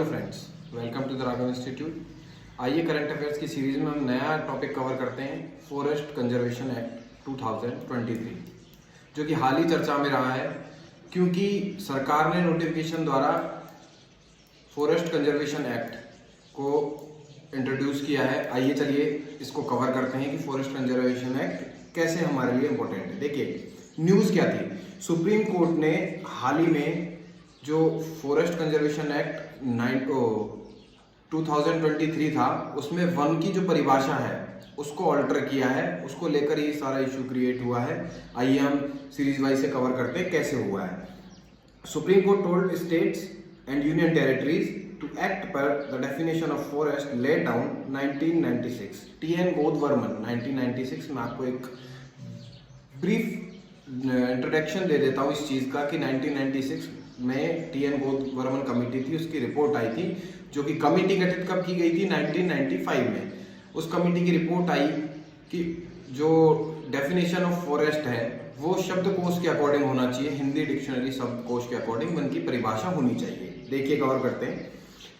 Hello friends, welcome to the Raghav institute. आइए current affairs की series में हम नया टॉपिक कवर करते हैं, फॉरेस्ट कंजर्वेशन एक्ट 2023, जो कि हाल ही चर्चा में रहा है क्योंकि सरकार ने नोटिफिकेशन द्वारा फॉरेस्ट कंजर्वेशन एक्ट को इंट्रोड्यूस किया है। आइए चलिए इसको कवर करते हैं कि फॉरेस्ट कंजर्वेशन एक्ट कैसे हमारे लिए इम्पोर्टेंट है। देखिए न्यूज़ क्या थी, सुप्रीम कोर्ट ने हाल ही में जो फॉरेस्ट कंजर्वेशन एक्ट 2023 था उसमें वन की जो परिभाषा है उसको ऑल्टर किया है, उसको लेकर ही सारा इशू क्रिएट हुआ है। आइए हम सीरीज वाइज से कवर करते हैं कैसे हुआ है। Supreme Court told states and union territories to act per the definition of forest laid down 1996। TN. Godavarman 1996 में आपको एक ब्रीफ इंट्रोडक्शन दे देता हूँ इस चीज़ का कि 1996 में टी.एन. गोदवर्मन कमेटी थी, उसकी रिपोर्ट आई थी, जो कि कमेटी गठित कब की गई थी 1995 में। उस कमेटी की रिपोर्ट आई कि जो डेफिनेशन ऑफ फॉरेस्ट है वो शब्दकोश के अकॉर्डिंग होना चाहिए, हिंदी डिक्शनरी शब्दकोश के अकॉर्डिंग वन की परिभाषा होनी चाहिए। देखिए कवर करते हैं,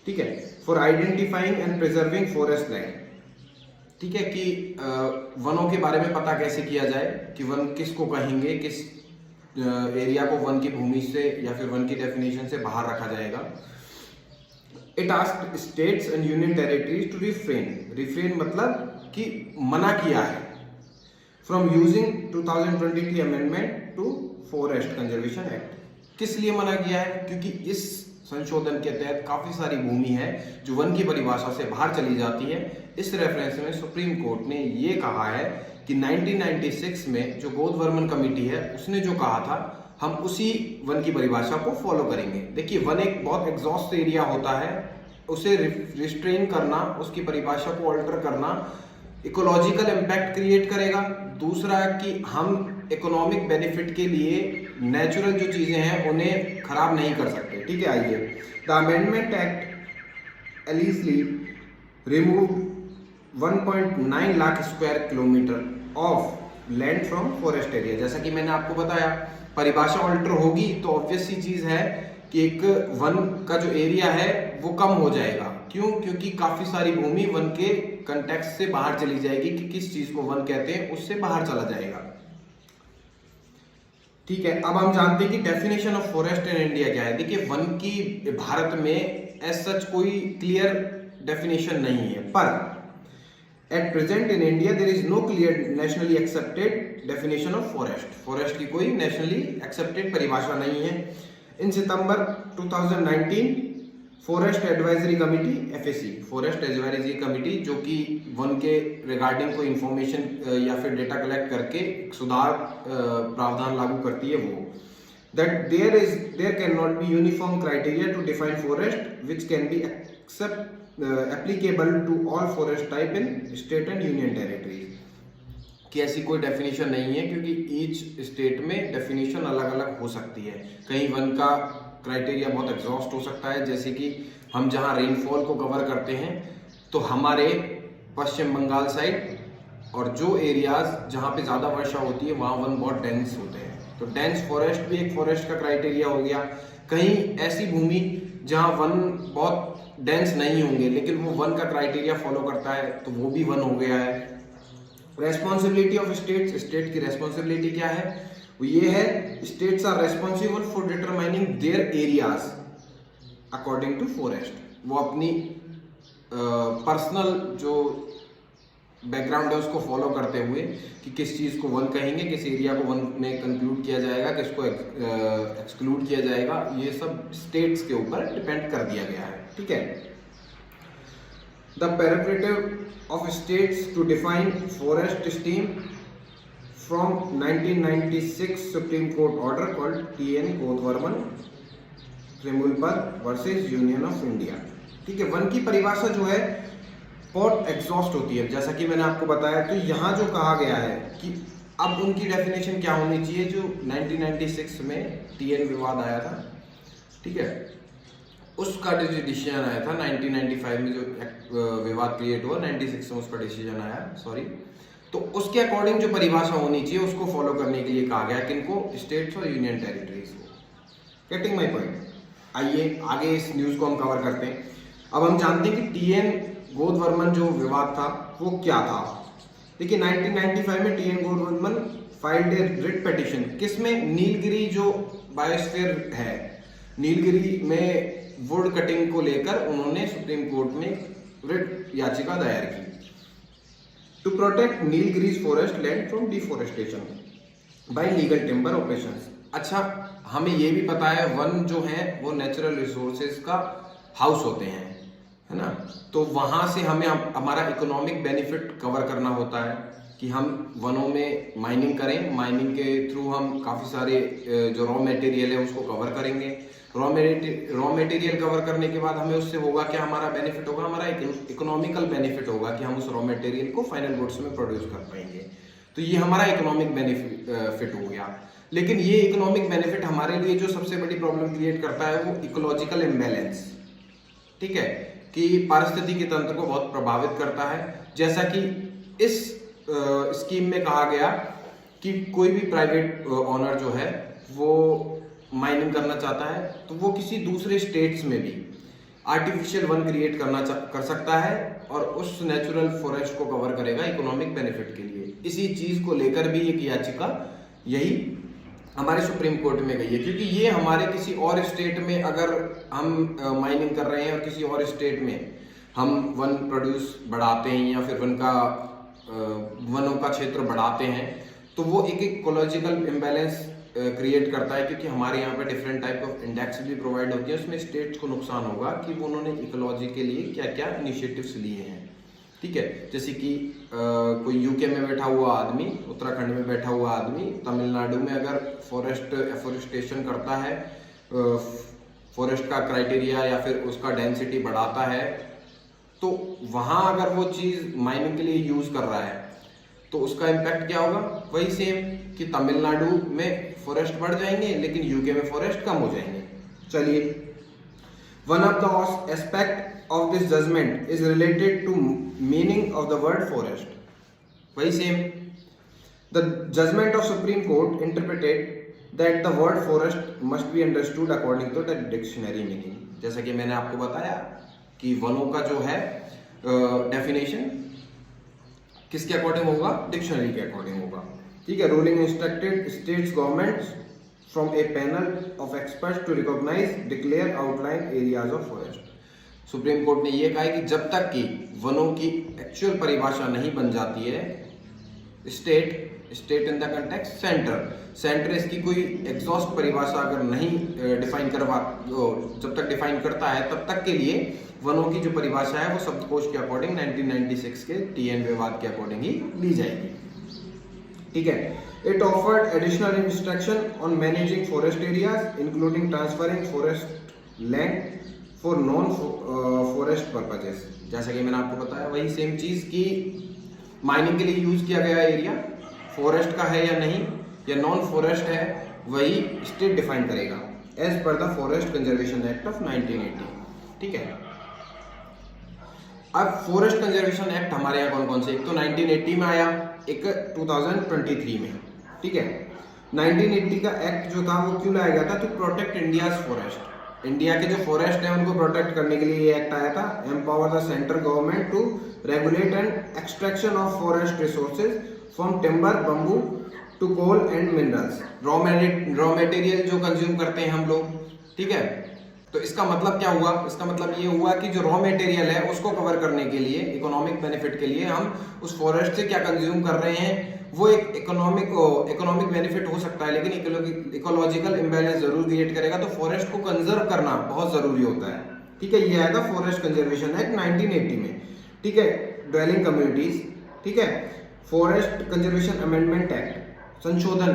ठीक है। For identifying and preserving forest land, ठीक है, कि वनों के बारे में पता कैसे किया जाए कि वन किसको कहेंगे, किस एरिया को वन की भूमि से या फिर वन की डेफिनेशन से बाहर रखा जाएगा। It asked states and union territories to refrain मतलब कि मना किया है from using 2023 amendment to forest conservation act. किस लिए मना किया है? क्योंकि इस संशोधन के तहत काफी सारी भूमि है जो वन की परिभाषा से बाहर चली जाती है। इस रेफरेंस में सुप्रीम कोर्ट ने ये कहा है कि 1996 में जो गोदवर्मन कमेटी है उसने जो कहा था हम उसी वन की परिभाषा को फॉलो करेंगे। देखिए वन एक बहुत एग्जॉस्ट एरिया होता है, उसे रिस्ट्रेन करना, उसकी परिभाषा को ऑल्टर करना इकोलॉजिकल इम्पैक्ट क्रिएट करेगा। दूसरा कि हम इकोनॉमिक बेनिफिट के लिए नेचुरल जो चीजें हैं उन्हें खराब नहीं कर सकते, ठीक है। आइए, the amendment act allegedly remove 1.9 lakh square kilometre of land from forest area. जैसा कि मैंने आपको बताया परिभाषा ऑल्टर होगी तो ऑब्वियस सी चीज है कि एक वन का जो एरिया है वो कम हो जाएगा। क्यों? क्योंकि काफी सारी भूमि वन के कंटेक्स्ट से बाहर चली जाएगी कि किस चीज को वन कहते हैं उससे बाहर चला जाएगा, ठीक है। अब हम जानते हैं कि definition of forest in India क्या है। देखिए वन की भारत में एज सच कोई क्लियर डेफिनेशन नहीं है, पर at present in India there is no clear nationally accepted definition of forest. Forest की कोई नेशनली एक्सेप्टेड परिभाषा नहीं है। In September 2019 forest advisory committee FAC, forest advisory committee जो कि वन के रिगार्डिंग कोई इंफॉर्मेशन या फिर डेटा कलेक्ट करके सुधार प्रावधान लागू करती है, वो that there can not be uniform criteria to define forest which can be applicable to all forest type in state and union territories. कि ऐसी कोई डेफिनेशन नहीं है क्योंकि ईच स्टेट में डेफिनेशन अलग अलग हो सकती है। कहीं वन का क्राइटेरिया बहुत एग्जॉस्ट हो सकता है, जैसे कि हम जहां रेनफॉल को कवर करते हैं तो हमारे पश्चिम बंगाल साइड और जो एरियाज जहां पे ज़्यादा वर्षा होती है वहां वन बहुत डेंस होते हैं, तो डेंस फॉरेस्ट भी एक फॉरेस्ट का क्राइटेरिया हो गया। कहीं ऐसी भूमि जहां वन बहुत डेंस नहीं होंगे लेकिन वो वन का क्राइटेरिया फॉलो करता है तो वो भी वन हो गया है। रेस्पॉन्सिबिलिटी ऑफ स्टेट्स, स्टेट की रेस्पॉन्सिबिलिटी क्या है? वो ये है states are responsible for determining their areas according to forest. वो अपनी पर्सनल जो बैकग्राउंड है उसको फॉलो करते हुए कि किस चीज़ को वन कहेंगे, किस एरिया को वन में कंक्लूड किया जाएगा, किसको एक्सक्लूड किया जाएगा, ये सब स्टेट्स के ऊपर डिपेंड कर दिया गया है, ठीक है। The prerogative of states to define forest stem from 1996 Supreme Court order called T.N. Godavarman tribunal versus Union of India, ठीक है। वन की परिभाषा जो है बहुत एग्जॉस्ट होती है, जैसा कि मैंने आपको बताया। तो यहाँ जो कहा गया है कि अब उनकी डेफिनेशन क्या होनी चाहिए, जो 1996 में T.N. विवाद आया था, ठीक है, उसका जो डिसीजन आया था 1995 में जो विवाद क्रिएट हुआ 96 में उसका डिसीजन आया, सॉरी, तो उसके अकॉर्डिंग जो परिभाषा होनी चाहिए उसको फॉलो करने के लिए कहा गया किनको, स्टेट्स और यूनियन टेरिटरीज को। Getting my point. आइए आगे इस न्यूज को हम कवर करते हैं। अब हम जानते हैं कि टीएन गोदवर्मन जो विवाद था वो क्या था। देखिए 1995 में टीएन गोदवर्मन फाइल्ड ए रिट पिटीशन, किसमें, नीलगिरी जो बायोस्फीयर है, नीलगिरी में वुड कटिंग को लेकर उन्होंने सुप्रीम कोर्ट में रिट याचिका दायर की to protect Nilgiris forest land from deforestation by legal timber operations. अच्छा, हमें ये भी पता है वन जो है वो नेचुरल रिसोर्सेज का हाउस होते हैं, है ना। तो वहां से हमें हमारा इकोनॉमिक बेनिफिट कवर करना होता है कि हम वनों में माइनिंग करें, माइनिंग के थ्रू हम काफ़ी सारे जो रॉ मटेरियल है उसको कवर करेंगे। रॉ मटेरियल कवर करने के बाद हमें उससे होगा क्या, हमारा बेनिफिट होगा, हमारा इकोनॉमिकल बेनिफिट होगा कि हम उस रॉ मटेरियल को फाइनल गुड्स में प्रोड्यूस कर पाएंगे। तो ये हमारा इकोनॉमिक बेनिफिट हो गया। लेकिन ये इकोनॉमिक बेनिफिट हमारे लिए जो सबसे बड़ी प्रॉब्लम क्रिएट करता है वो इकोलॉजिकल इम्बैलेंस, ठीक है, कि पारिस्थितिकी तंत्र को बहुत प्रभावित करता है। जैसा कि इस स्कीम में कहा गया कि कोई भी प्राइवेट ओनर जो है वो माइनिंग करना चाहता है तो वो किसी दूसरे स्टेट्स में भी आर्टिफिशियल वन क्रिएट कर सकता है और उस नेचुरल फॉरेस्ट को कवर करेगा इकोनॉमिक बेनिफिट के लिए। इसी चीज को लेकर भी एक याचिका यही हमारे सुप्रीम कोर्ट में गई है, क्योंकि ये हमारे किसी और स्टेट में अगर हम माइनिंग कर रहे हैं और किसी और स्टेट में हम वन प्रोड्यूस बढ़ाते हैं या फिर वनों का क्षेत्र बढ़ाते हैं तो वो एक इकोलॉजिकल इम्बैलेंस क्रिएट करता है, क्योंकि हमारे यहाँ पे डिफरेंट टाइप ऑफ इंडेक्स भी प्रोवाइड होती है। उसमें स्टेट्स को नुकसान होगा कि वो उन्होंने इकोलॉजी के लिए क्या क्या इनिशिएटिव्स लिए हैं, ठीक है। जैसे कि कोई यूके में बैठा हुआ आदमी, उत्तराखंड में बैठा हुआ आदमी तमिलनाडु में अगर एफोरेस्टेशन करता है, फॉरेस्ट का क्राइटेरिया या फिर उसका डेंसिटी बढ़ाता है, तो वहाँ अगर वो चीज़ माइनिंग के लिए यूज कर रहा है तो उसका इम्पैक्ट क्या होगा, वही सेम कि तमिलनाडु में फॉरेस्ट बढ़ जाएंगे लेकिन यूके में फॉरेस्ट कम हो जाएंगे। चलिए, one of the aspect of this judgment is related to meaning of the word forest. वही same, the judgment of Supreme Court interpreted that the word forest must be understood according to the dictionary meaning. जैसा कि मैंने आपको बताया कि वनों का जो है डेफिनेशन किसके अकॉर्डिंग होगा, डिक्शनरी के अकॉर्डिंग होगा, ठीक है। Ruling instructed states governments from a panel of experts to recognize declare outline areas of forest. Supreme court ने यह कहा है कि जब तक कि वनों की एक्चुअल परिभाषा नहीं बन जाती है, state in the context centre इसकी कोई एग्जॉस्ट परिभाषा अगर नहीं डिफाइन जब तक डिफाइन करता है तब तक के लिए वनों की जो परिभाषा है वो शब्दकोश के अकॉर्डिंग 1996 के टीएन विवाद के अकॉर्डिंग ही ली जाएगी, ठीक है। It offered additional instruction on managing forest areas including transferring forest land for non forest purposes. जैसा कि मैंने आपको बताया वही सेम चीज की माइनिंग के लिए यूज किया गया एरिया फॉरेस्ट का है या नहीं या नॉन फॉरेस्ट है वही स्टेट डिफाइन करेगा as per the forest conservation act of 1980, ठीक है। अब फॉरेस्ट कंजर्वेशन एक्ट हमारे यहाँ कौन कौन से, एक तो 1980 में आया, एक 2023 में, ठीक है। 1980 का एक्ट जो था वो क्यों लाया गया था, to protect India's forest. India के जो फॉरेस्ट है उनको प्रोटेक्ट करने के लिए ये एक्ट आया था। Empower the central government to regulate and extraction of forest resources from timber, bamboo to coal and minerals. Raw material जो कंज्यूम करते हैं हम लोग, ठीक है। तो इसका मतलब क्या हुआ, इसका मतलब ये हुआ कि जो रॉ मटेरियल है उसको कवर करने के लिए, इकोनॉमिक बेनिफिट के लिए हम उस फॉरेस्ट से क्या कंज्यूम कर रहे हैं वो एक इकोनॉमिक बेनिफिट हो सकता है, लेकिन इकोलॉजिकल इम्बैलेंस जरूर क्रिएट करेगा। तो फॉरेस्ट को कंजर्व करना बहुत जरूरी होता है, ठीक है। ये आएगा फॉरेस्ट कंजर्वेशन एक्ट 1980 में, ठीक है। ड्वेलिंग कम्युनिटीज, ठीक है। फॉरेस्ट कंजर्वेशन अमेंडमेंट एक्ट संशोधन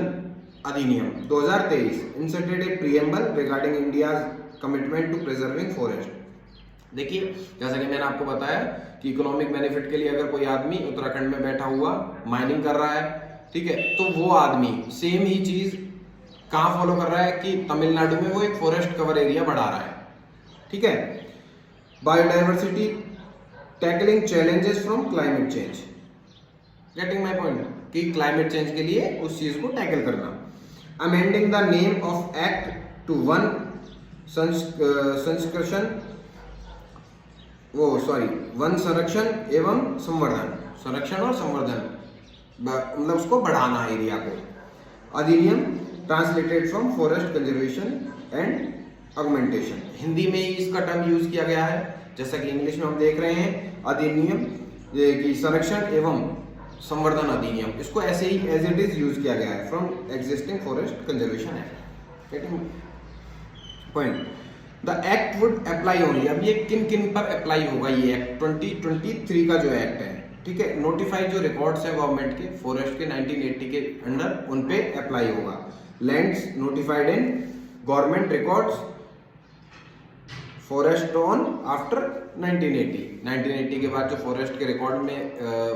अधिनियम 2023 inserted a preamble regarding India's commitment to preserving forest. देखिए, जैसा कि मैंने आपको बताया कि इकोनॉमिक बेनिफिट के लिए अगर कोई आदमी उत्तराखंड में बैठा हुआ माइनिंग कर रहा है, ठीक है, तो वो आदमी सेम ही चीज कहां फॉलो कर रहा है कि तमिलनाडु में वो एक फॉरेस्ट कवर एरिया बढ़ा रहा है, ठीक है। Biodiversity tackling challenges from climate change, getting my point, कि क्लाइमेट चेंज के लिए उस चीज को टैकल करना। Amending the name of act to वन संस्करण वन संरक्षण एवं संवर्धन, संरक्षण और संवर्धन मतलब उसको बढ़ाना एरिया को। अधिनियम translated from forest conservation and augmentation, Hindi में ही इसका टर्म यूज किया गया है, जैसा कि इंग्लिश में हम देख रहे हैं अधिनियम की संरक्षण एवं संवर्धन अधिनियम, इसको ऐसे ही एज इट इज यूज किया गया है from existing forest conservation act. Point, the act would apply only, अब ये किन किन पर अप्लाई होगा ये एक्ट, 2023 का जो एक्ट है, ठीक है, नोटिफाइड जो रिकॉर्ड्स है गवर्नमेंट के फॉरेस्ट के 1980 के अंडर उन पे अप्लाई होगा। Lands notified in government records forest on after 1980 के बाद जो फॉरेस्ट के रिकॉर्ड में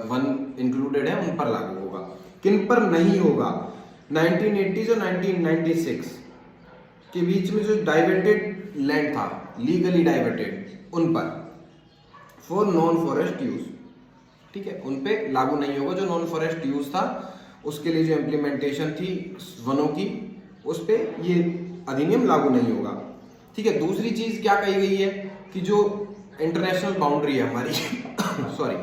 वन इंक्लूडेड है उन पर लागू होगा। किन पर नहीं होगा, 1980 और 1996 के बीच में जो डाइवर्टेड लैंड था, लीगली डाइवर्टेड, उन पर फॉर नॉन फॉरेस्ट यूज, ठीक है, उन पे लागू नहीं होगा। जो नॉन फॉरेस्ट यूज था उसके लिए जो इम्प्लीमेंटेशन थी वनों की, उस पे ये अधिनियम लागू नहीं होगा, ठीक है। दूसरी चीज क्या कही गई है कि जो इंटरनेशनल बाउंड्री है हमारी सॉरी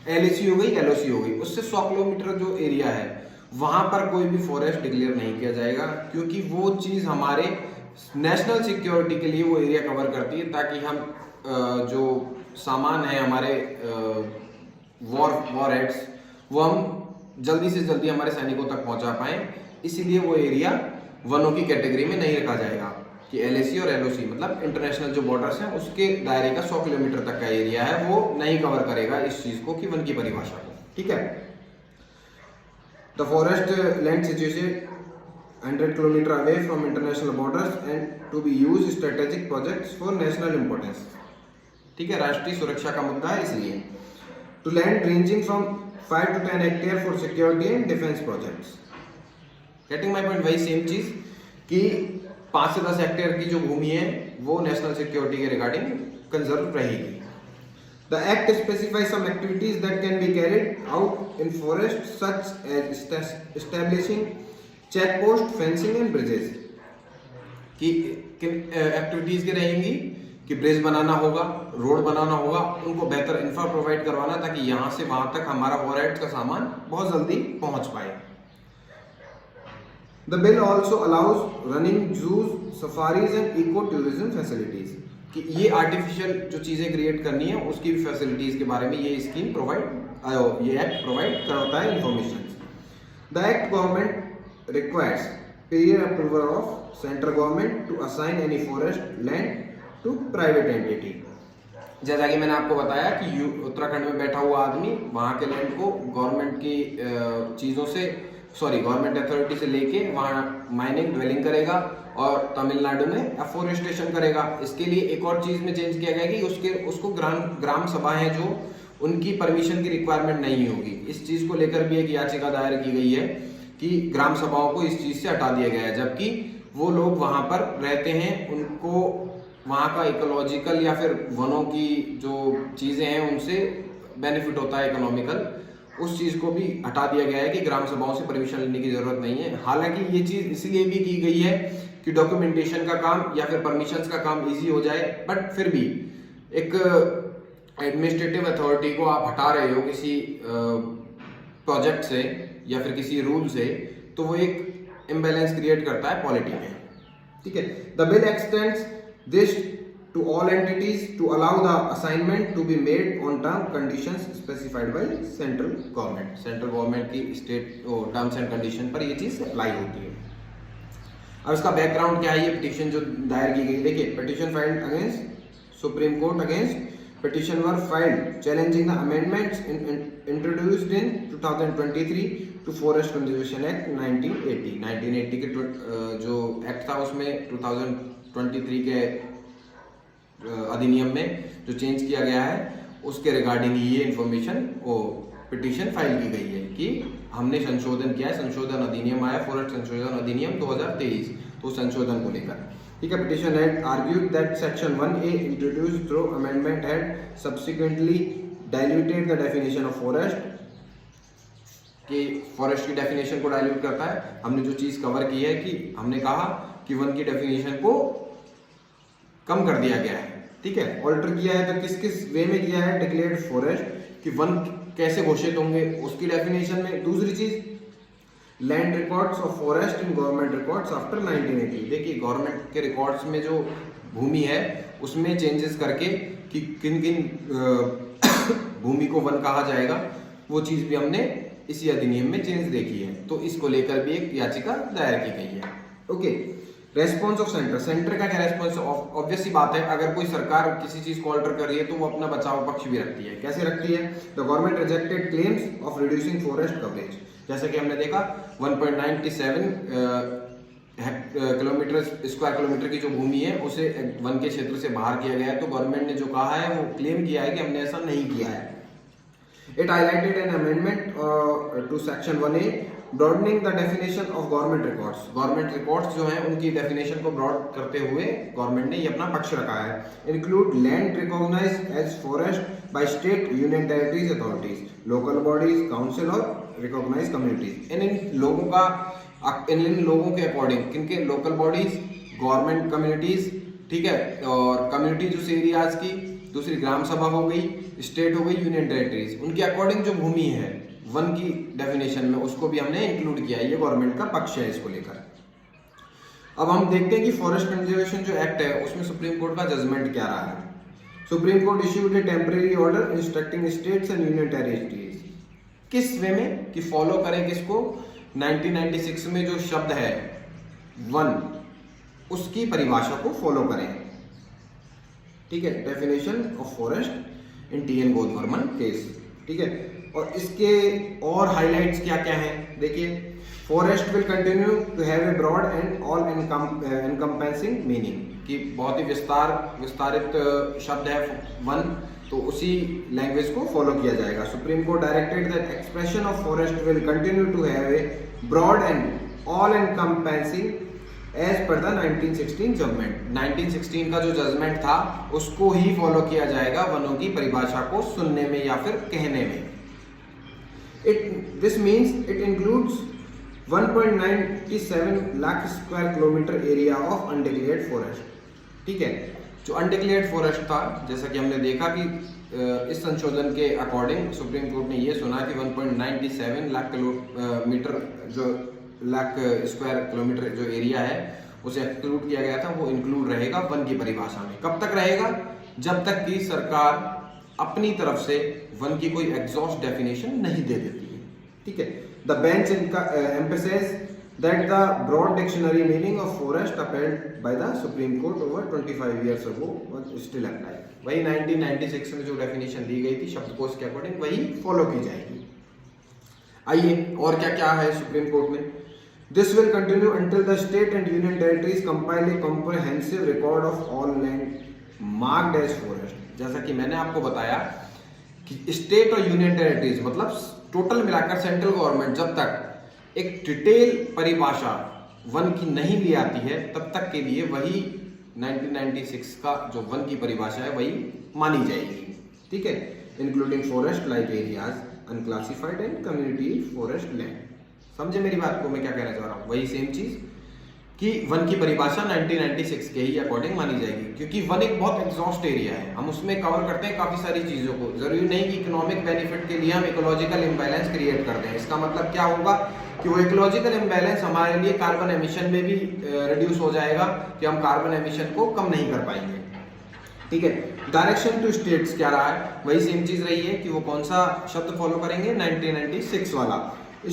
एलएसी हो गई, एलओसी हो गई, उससे 100 किलोमीटर जो एरिया है वहां पर कोई भी फॉरेस्ट डिक्लेयर नहीं किया जाएगा, क्योंकि वो चीज हमारे नेशनल सिक्योरिटी के लिए वो एरिया कवर करती है, ताकि हम जो सामान है हमारे वॉर हेड्स वो हम जल्दी से जल्दी हमारे सैनिकों तक पहुंचा पाए, इसीलिए वो एरिया वनों की कैटेगरी में नहीं रखा जाएगा कि एलएसी और एलओसी मतलब इंटरनेशनल जो बॉर्डर्स हैं उसके दायरे का 100 किलोमीटर तक का एरिया है वो नहीं कवर करेगा इस चीज को कि वन की परिभाषा को, ठीक है। The forest land situation 100 kilometer away from international borders and to be use strategic projects for national importance, ठीक है, राष्ट्रीय सुरक्षा का मुद्दा है इसलिए। To land ranging from 5 to 10 hectare for security and defence projects, getting my point, वही same चीज कि 5 से 10 हेक्टेयर की जो भूमि है वो नेशनल सिक्योरिटी के रिगार्डिंग कंजर्व रहेगी। The act specifies some activities that can be carried out in forest such as establishing check post, fencing and bridges, कि एक्टिविटीज के रहेंगी कि ब्रिज बनाना होगा, रोड बनाना होगा, उनको बेहतर इंफ्रा प्रोवाइड करवाना ताकि यहाँ से वहां तक हमारा फॉरेस्ट का सामान बहुत जल्दी पहुंच पाए। The bill also allows running zoos, safaris and eco-tourism facilities, कि ये आर्टिफिशियल जो चीजें क्रिएट करनी है उसकी भी फैसिलिटीज के बारे में ये स्कीम ये एक्ट प्रोवाइड करता है information. The act government requires prior approval of central government to assign any forest land to private entity। जैसा कि मैंने आपको बताया कि उत्तराखंड में बैठा हुआ आदमी वहां के लैंड को गवर्नमेंट की चीजों से गवर्नमेंट अथॉरिटी से लेके वहां माइनिंग ड्वेलिंग करेगा और तमिलनाडु में एफोरेस्टेशन करेगा। इसके लिए एक और चीज में चेंज किया गया कि उसको ग्राम सभाएं जो उनकी परमिशन की रिक्वायरमेंट नहीं होगी, इस चीज को लेकर भी एक याचिका दायर की गई है कि ग्राम सभाओं को इस चीज से हटा दिया गया है, जबकि वो लोग वहां पर रहते हैं, उनको वहां का इकोलॉजिकल या फिर वनों की जो चीजें हैं उनसे बेनिफिट होता है इकोनॉमिकल, उस चीज को भी हटा दिया गया है कि ग्राम सभाओं से परमिशन लेने की जरूरत नहीं है। हालांकि ये चीज इसलिए भी की गई है कि डॉक्यूमेंटेशन का काम या फिर परमिशंस का काम इजी हो जाए, बट फिर भी एक एडमिनिस्ट्रेटिव अथॉरिटी को आप हटा रहे हो किसी प्रोजेक्ट से या फिर किसी रूल से, तो वो एक इम्बैलेंस क्रिएट करता है पॉलिटी में, ठीक है। The bill x tends this to all entities to allow the assignment to be made on term conditions specified by central government। Central government की स्टेट टर्म्स एंड कंडीशन पर ये चीज अप्लाई होती है। अब इसका बैकग्राउंड क्या है, ये पिटीशन जो दायर की गई, देखिए, petition filed against supreme court against petition were filed challenging the amendments introduced in 2023 to forest conservation act 1980 के जो एक्ट था उसमें 2023 के अधिनियम में जो चेंज किया गया है उसके रिगार्डिंग ये इंफॉर्मेशन पिटीशन फाइल की गई है कि हमने संशोधन किया है, संशोधन अधिनियम आया, फॉरेस्ट संशोधन अधिनियम 2023, तो संशोधन को लेकर, ठीक है। Petition had argued that section 1A introduced through amendment had subsequently diluted the definition of forest, कि फॉरेस्ट की डेफिनेशन को डाइल्यूट करता है। हमने जो चीज कवर की है कि हमने कहा कि वन की डेफिनेशन को कम कर दिया गया है, ठीक है। ऑल्टर किया है तो किस किस वे में किया है, डिक्लेयर्ड फॉरेस्ट कि वन कैसे घोषित होंगे उसकी डेफिनेशन में। दूसरी चीज, land records of forest in government records after 1980। देखिए गवर्नमेंट के रिकॉर्ड्स में जो भूमि है उसमें चेंजेस करके कि किन किन भूमि को वन कहा जाएगा, वो चीज भी हमने इसी अधिनियम में चेंज देखी है। तो इसको लेकर भी एक याचिका दायर की गई है। Okay, response of centre, centre का क्या रेस्पॉन्स? ऑब्वियस सी बात है, अगर कोई सरकार किसी चीज को ऑल्टर कर रही है तो वो अपना बचाव पक्ष भी रखती है। कैसे रखती है? The government rejected claims of reducing forest coverage. जैसे कि हमने देखा 1.97 स्क्वायर किलोमीटर की जो भूमि है उसे वन के क्षेत्र से बाहर किया गया है। तो गवर्नमेंट ने जो कहा है वो क्लेम किया है कि हमने ऐसा नहीं किया है। It highlighted an amendment to section 1A broadening the definition of government records. Government records जो हैं उनकी definition को broad करते हुए गवर्नमेंट ने ये अपना पक्ष रखा है। Include land recognized as forest by state, union territories, authorities, local bodies, council और recognized communities. इन लोगों के अकॉर्डिंग किनके? लोकल बॉडीज, गवर्नमेंट कम्युनिटीज, ठीक है, और कम्युनिटी जो एरियाज की, दूसरी ग्राम सभा हो गई, स्टेट हो गई, यूनियन टेरिटरीज, उनके अकॉर्डिंग जो भूमि है वन की डेफिनेशन में उसको भी हमने इंक्लूड किया है। ये गवर्नमेंट का पक्ष है इसको लेकर। अब हम देखते हैं कि फॉरेस्ट कंजर्वेशन जो एक्ट है उसमें सुप्रीम कोर्ट का जजमेंट क्या रहा है। Supreme court issued A temporary order instructing states and union territories, किस वे में कि फॉलो करें किसको? 1996 में जो शब्द है वन, उसकी परिभाषा को फॉलो करें, ठीक है। Definition of forest in T N Godavarman case, ठीक है। और इसके और हाइलाइट्स क्या क्या हैं देखिए। Forest will continue to have a broad and all encompassing meaning, कि बहुत ही विस्तारित शब्द है वन, तो उसी लैंग्वेज को फॉलो किया जाएगा। Supreme Court directed that expression of forest will continue to have a broad and all encompassing as per the 1916 judgment. 1916 का जो जजमेंट था उसको ही फॉलो किया जाएगा वनों की परिभाषा को सुनने में या फिर कहने में। This means it includes 1.97 lakh square kilometre area of undeclared forest, ठीक है। जो अनडिक्लेयर्ड फॉरेस्ट था, जैसा कि हमने देखा कि इस संशोधन के अकॉर्डिंग सुप्रीम कोर्ट ने ये सुना कि 1.97 लाख किलोमीटर जो लाख स्क्वायर किलोमीटर जो एरिया है उसे एक्सक्लूड किया गया था, वो इंक्लूड रहेगा वन की परिभाषा में। कब तक रहेगा? जब तक कि सरकार अपनी तरफ से वन की कोई एग्जॉस्ट डेफिनेशन नहीं दे देती है, ठीक है। The bench emphasized that the broad dictionary meaning of forest upheld by the Supreme Court over 25 years ago was still applied. वही 1996 में जो डेफिनेशन दी गई थी शब्दकोश के अकॉर्डिंग वही फॉलो की जाएगी। आइए और क्या क्या है सुप्रीम कोर्ट में। This will continue until the state and union territories compile a comprehensive record of all land marked as forest. जैसा कि मैंने आपको बताया कि स्टेट और यूनियन टेरिटरीज मतलब टोटल मिलाकर सेंट्रल गवर्नमेंट जब तक एक डिटेल परिभाषा वन की नहीं ली आती है तब तक के लिए वही 1996 का जो वन की परिभाषा है वही मानी जाएगी, ठीक है। Including forest like areas, unclassified and community forest land. समझे मेरी बात को मैं क्या कहना चाह रहा हूँ? वही सेम चीज कि वन की परिभाषा 1996 के ही अकॉर्डिंग मानी जाएगी, क्योंकि वन एक बहुत एग्जॉस्ट एरिया है। हम उसमें कवर करते हैं काफी सारी चीजों को। जरूरी नहीं कि इकोनॉमिक बेनिफिट के लिए हम इकोलॉजिकल इम्बैलेंस क्रिएट कर दें। इसका मतलब क्या होगा कि वो इकोलॉजिकल इम्बैलेंस हमारे लिए कार्बन एमिशन में भी रिड्यूस हो जाएगा, कि हम कार्बन एमिशन को कम नहीं कर पाएंगे, ठीक है। डायरेक्शन टू स्टेट्स क्या रहा है? वही सेम चीज रही है कि वो कौन सा शब्द फॉलो करेंगे, 1996 वाला।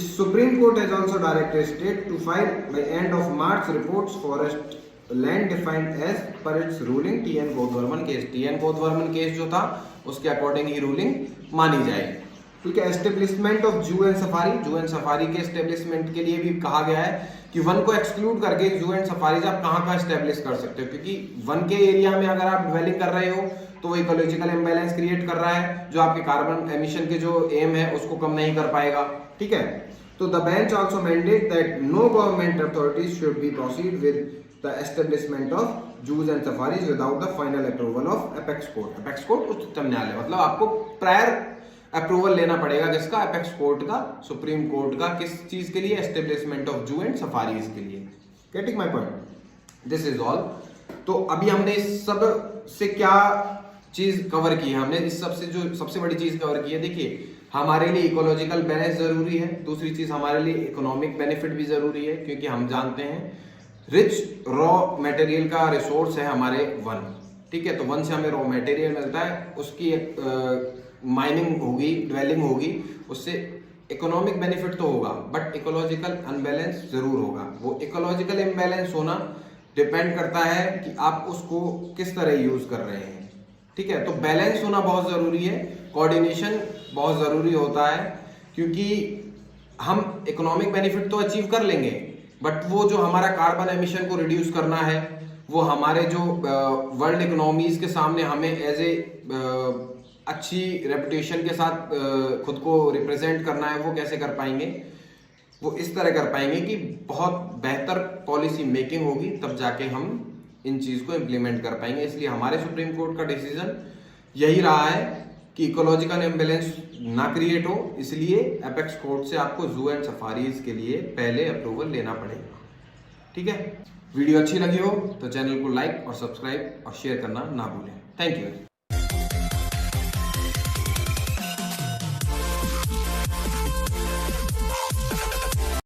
Supreme Court has also directed state to file by end of March reports forest land defined as per its ruling TN Godavarman case. TN Godavarman case जो था उसके अकॉर्डिंग ही रूलिंग मानी जाएगी, ठीक है। Establishment of zoo and safari, जू and safari के establishment के लिए भी कहा गया है कि वन को एक्सक्लूड करके जू एंड सफारीज आप कहाँ एस्टेब्लिश कर सकते हो, क्योंकि वन के एरिया में अगर आप डिवेलिंग कर रहे हो तो वो इकोलॉजिकल इम्बैलेंस क्रिएट कर रहा है, जो आपके कार्बन एमिशन के जो एम है उसको कम नहीं कर पाएगा, ठीक है। तो the bench also mandate that no government authorities should be proceed with the establishment of zoos and safaris without the final approval of apex court. Apex court उच्चतम न्यायालय, मतलब आपको प्रायर अप्रूवल लेना पड़ेगा किसका? एपेक्स कोर्ट का, supreme court का। किस चीज के लिए? Establishment of zoo and safaris के लिए। Getting my point? This is all. तो अभी हमने इस सब से क्या चीज कवर की है, हमने इस सबसे जो सबसे बड़ी चीज कवर की है, देखिए हमारे लिए इकोलॉजिकल बैलेंस जरूरी है, दूसरी चीज हमारे लिए इकोनॉमिक बेनिफिट भी जरूरी है, क्योंकि हम जानते हैं रिच रॉ मटेरियल का रिसोर्स है हमारे वन, ठीक है। तो वन से हमें रॉ मटेरियल मिलता है, उसकी माइनिंग होगी, ड्वेलिंग होगी, उससे इकोनॉमिक बेनिफिट तो होगा, बट इकोलॉजिकल अनबैलेंस जरूर होगा। वो इकोलॉजिकल इम्बैलेंस होना डिपेंड करता है कि आप उसको किस तरह यूज कर रहे हैं, ठीक है। तो बैलेंस होना बहुत जरूरी है, कोऑर्डिनेशन बहुत जरूरी होता है, क्योंकि हम इकोनॉमिक बेनिफिट तो अचीव कर लेंगे, बट वो जो हमारा कार्बन एमिशन को रिड्यूस करना है, वो हमारे जो वर्ल्ड इकोनॉमीज के सामने हमें एज ए अच्छी रेपुटेशन के साथ खुद को रिप्रेजेंट करना है, वो कैसे कर पाएंगे? वो इस तरह कर पाएंगे कि बहुत बेहतर पॉलिसी मेकिंग होगी, तब जाके हम इन चीज को इम्प्लीमेंट कर पाएंगे। इसलिए हमारे सुप्रीम कोर्ट का डिसीजन यही रहा है कि इकोलॉजिकल इम्बैलेंस ना क्रिएट हो, इसलिए एपेक्स कोर्ट से आपको जू एंड सफारीज के लिए पहले अप्रूवल लेना पड़ेगा, ठीक है। वीडियो अच्छी लगी हो तो चैनल को लाइक और सब्सक्राइब और शेयर करना ना भूलें। Thank you.